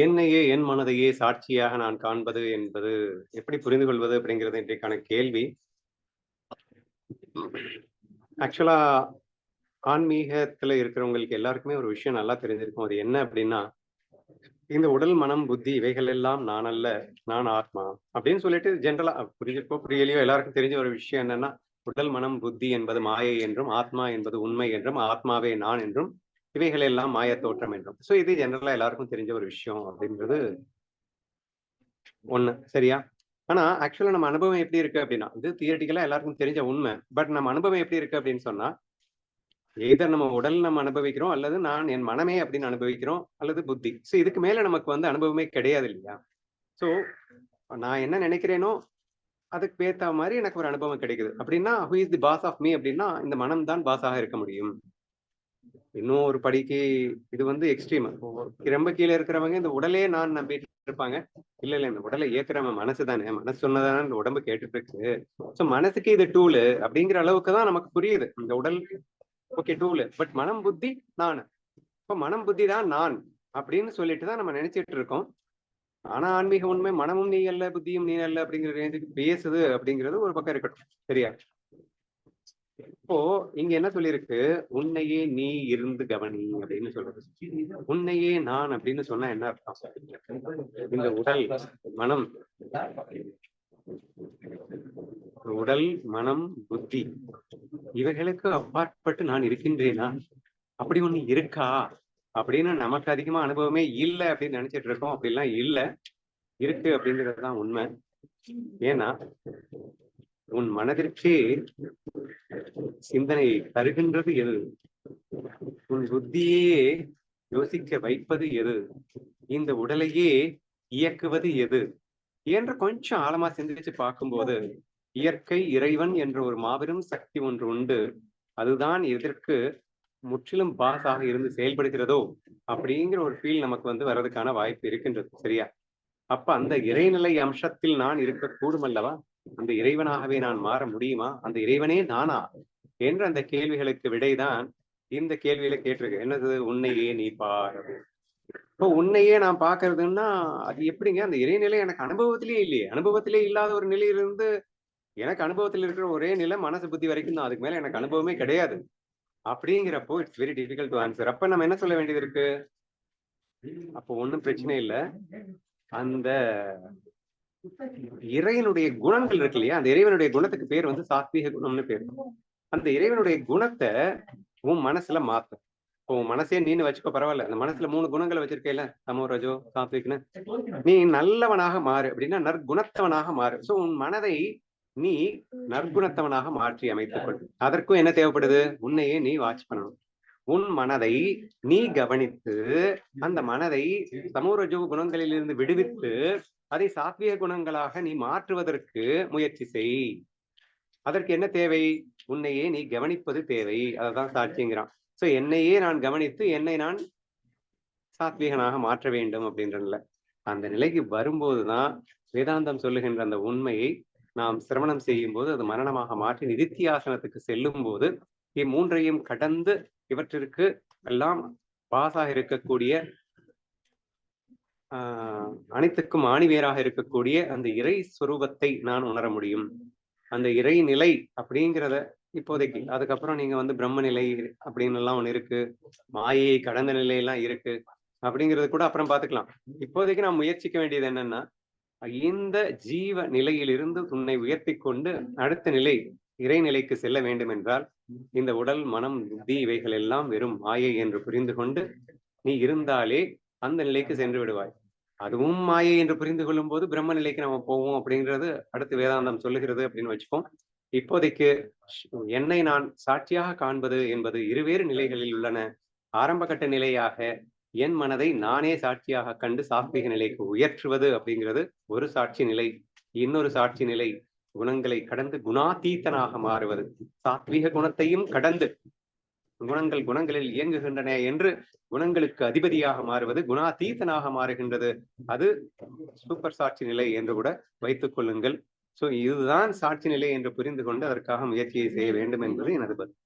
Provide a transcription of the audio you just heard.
என்னையே என் மனதையே சாட்சியாக நான் காண்பது என்பது எப்படி புரிந்து கொள்வது அப்படிங்கிறது இன்றைக்கான கேள்வி. ஆக்சுவலா ஆன்மீகத்துல இருக்கிறவங்களுக்கு எல்லாருக்குமே ஒரு விஷயம் நல்லா தெரிஞ்சிருக்கும். அது என்ன அப்படின்னா, இந்த உடல், மனம், புத்தி இவைகள் எல்லாம் நான் அல்ல, நான் ஆத்மா அப்படின்னு சொல்லிட்டு ஜென்ரலா புரிஞ்சிருக்கோ புரியலையோ எல்லாருக்கும் தெரிஞ்ச ஒரு விஷயம் என்னன்னா, உடல், மனம், புத்தி என்பது மாயை என்றும், ஆத்மா என்பது உண்மை என்றும், ஆத்மாவே நான் என்றும், இவைகள் எல்லாம் மாய தோற்றம் என்றும். சோ இது ஜென்ரலா எல்லாருக்கும் தெரிஞ்ச ஒரு விஷயம் அப்படின்றது ஒண்ணு. சரியா? ஆனா ஆக்சுவலா நம்ம அனுபவம் எப்படி இருக்கு அப்படின்னா, இது தியரிட்டிக்கலா எல்லாருக்கும் தெரிஞ்ச உண்மை. பட் நம்ம அனுபவம் எப்படி இருக்கு அப்படின்னு சொன்னா, எய்தர் நம்ம உடல் நம்ம அனுபவிக்கிறோம், அல்லது நான் என் மனமே அப்படின்னு அனுபவிக்கிறோம், அல்லது புத்தி. சோ இதுக்கு மேல நமக்கு வந்து அனுபவமே கிடையாது இல்லையா? சோ நான் என்ன நினைக்கிறேனோ அதுக்கு ஏத்த மாதிரி எனக்கு ஒரு அனுபவம் கிடைக்குது. அப்படின்னா who is the boss of me அப்படின்னா இந்த மனம் தான் பாஸாக இருக்க முடியும். இன்னும் ஒரு படிக்கு இது வந்து எக்ஸ்ட்ரீம். ரொம்ப கீழே இருக்கிறவங்க இந்த உடலே நான் நம்பிட்டு இருப்பாங்க. இல்ல இல்ல இந்த உடலை இயக்குறவன் மனசு தானே, மனசு சொன்னதானே இந்த உடம்பு கேட்டுட்டு இருக்கு. சோ மனசுக்கு இது டூலு அப்படிங்கிற அளவுக்கு தான் நமக்கு புரியுது. இந்த உடல் ஓகே டூலு, பட் மனம் புத்தி நான். இப்ப மனம் புத்தி தான் நான் அப்படின்னு சொல்லிட்டு தான் நம்ம நினைச்சிட்டு இருக்கோம். ஆனா ஆன்மீக உண்மை மனமும் நீ அல்ல, புத்தியும் நீ அல்ல அப்படிங்கிற ரேஞ்சுக்கு பேசுது அப்படிங்கிறது ஒரு பக்கம் இருக்கட்டும். சரியா? இப்போ இங்க என்ன சொல்லியிருக்கு, உன்னையே நீ இருந்து கவனி அப்படின்னு சொல்றது. உன்னையே நான் அப்படின்னு சொன்னா என்ன அர்த்தம்? இந்த உடல், மனம், உடல், மனம், புத்தி இவைகளுக்கு அப்பாற்பட்டு நான் இருக்கின்றேனா? அப்படி ஒண்ணு இருக்கா அப்படின்னு நமக்கு அதிகமா அனுபவமே இல்லை அப்படின்னு நினைச்சிட்டு இருக்கோம். அப்படிலாம் இல்ல, இருக்கு அப்படிங்கிறதுதான் உண்மை. ஏன்னா உன் மனதிற்கே சிந்தனை தருகின்றது எது? உன் புத்தியே யோசிக்க வைப்பது எது? இந்த உடலையே இயக்குவது எது என்று கொஞ்சம் ஆழமா சிந்திச்சு பார்க்கும்போது, இயற்கை, இறைவன் என்ற ஒரு மாபெரும் சக்தி ஒன்று உண்டு. அதுதான் எதற்கு முற்றிலும் பாஸாக இருந்து செயல்படுகிறதோ அப்படிங்கிற ஒரு ஃபீல் நமக்கு வந்து வர்றதுக்கான வாய்ப்பு இருக்கின்றது. சரியா? அப்ப அந்த இறைநிலை அம்சத்தில் நான் இருக்கக்கூடும் அல்லவா? அந்த இறைவனாகவே நான் மாற முடியுமா? அந்த இறைவனே நானா என்ற அந்த கேள்விகளுக்கு விடைதான் இந்த கேள்வியில கேட்டிருக்கு. என்னது? உன்னையே நீ பார். இப்போ உன்னையே நான் பாக்குறதுன்னா அது எப்படிங்க? அந்த இறைநிலை எனக்கு அனுபவத்திலேயே இல்லையே. அனுபவத்திலே இல்லாத ஒரு நிலையிலிருந்து எனக்கு அனுபவத்தில் இருக்கிற ஒரே நிலை மனசு புத்தி வரைக்கும் தான். அதுக்கு மேல எனக்கு அனுபவமே கிடையாது. அப்படிங்கிறப்போ it's very difficult to answer. அப்ப நம்ம என்ன சொல்ல வேண்டியது இருக்கு? அப்போ ஒண்ணும் பிரச்சனை இல்லை. அந்த இறைவனுடைய குணங்கள் இருக்கு இல்லையா, அந்த இறைவனுடைய குணத்துக்கு பேர் வந்து சாத்வீக குணம்னு பேர். அந்த இறைவனுடைய குணத்தை உன் மனசுல மாத்து. இப்போ உன் மனசே நீன்னு வச்சுக்கோ, பரவாயில்ல. அந்த மனசுல 3 குணங்களை வச்சிருக்கேல, தமோ ரஜோ சாத்விக்னு. நீ நல்லவனாக மாறு அப்படின்னா நற்குணத்தவனாக மாறு. சோ உன் மனதை நீ நற்குணத்தவனாக மாற்றி அமைத்துக் கொள். அதற்கும் என்ன தேவைப்படுது? உன்னையே நீ வாட்ச் பண்ணணும். உன் மனதை நீ கவனித்து அந்த மனதை தமோரஜோ குணங்களிலிருந்து விடுவித்து அதை சாத்விக குணங்களாக நீ மாற்றுவதற்கு முயற்சி செய். அதற்கு என்ன தேவை? உன்னையே நீ கவனிப்பது தேவை. அததான் சாட்சிங்கிறான். சோ என்னையே நான் கவனித்து என்னை நான் சாத்வீகனாக மாற்ற வேண்டும் அப்படின்றல அந்த நிலைக்கு வரும்போதுதான் வேதாந்தம் சொல்லுகின்ற அந்த உண்மையை நாம் சிரவணம் செய்யும் போது அது மரணமாக மாற்றி நிதித்தியாசனத்துக்கு செல்லும் போது இம்மூன்றையும் கடந்து இவற்றிற்கு எல்லாம் பாசாக இருக்கக்கூடிய அனைத்துக்கும் ஆணிவேராக இருக்கக்கூடிய அந்த இறை ஸ்வரூபத்தை நான் உணர முடியும். அந்த இறை நிலை அப்படிங்கிறத இப்போதைக்கு, அதுக்கப்புறம் நீங்க வந்து பிரம்ம நிலை அப்படின்னு எல்லாம் ஒண்ணு இருக்கு, மாயை கடந்த நிலையெல்லாம் இருக்கு அப்படிங்கிறது கூட அப்புறம் பார்த்துக்கலாம். இப்போதைக்கு நான் முயற்சிக்க வேண்டியது என்னன்னா, இந்த ஜீவ நிலையிலிருந்து உன்னை உயர்த்தி கொண்டு அடுத்த நிலை இறைநிலைக்கு செல்ல வேண்டும் என்றால் இந்த உடல், மனம், புத்தி இவைகள் எல்லாம் வெறும் மாயை என்று புரிந்து கொண்டு நீ இருந்தாலே அந்த நிலைக்கு சென்று விடுவாய். அதுவும் மாயை என்று புரிந்து கொள்ளும் போது பிரம்ம நிலைக்கு நம்ம போவோம் அப்படிங்கிறது அடுத்து வேதாந்தம் சொல்லுகிறது அப்படின்னு வச்சுப்போம். இப்போதைக்கு என்னை நான் சாட்சியாக காண்பது என்பது இருவேறு நிலைகளில் உள்ளன. ஆரம்ப கட்ட நிலையாக என் மனதை நானே சாட்சியாக கண்டு சாத்வீக நிலைக்கு உயர்த்துவது அப்படிங்கிறது ஒரு சாட்சி நிலை. இன்னொரு சாட்சி நிலை குணங்களை கடந்து குணாதீத்தனாக மாறுவது. சாத்வீக குணத்தையும் கடந்து குணங்கள் குணங்களில் இயங்குகின்றன என்று குணங்களுக்கு அதிபதியாக மாறுவது, குணாதீதனாக மாறுகின்றது. அது சூப்பர் சாட்சி நிலை என்று கூட வைத்துக் கொள்ளுங்கள். சோ இதுதான் சாட்சி நிலை என்று புரிந்து கொண்டு அதற்காக முயற்சியை செய்ய வேண்டும் என்பது எனது பதில்.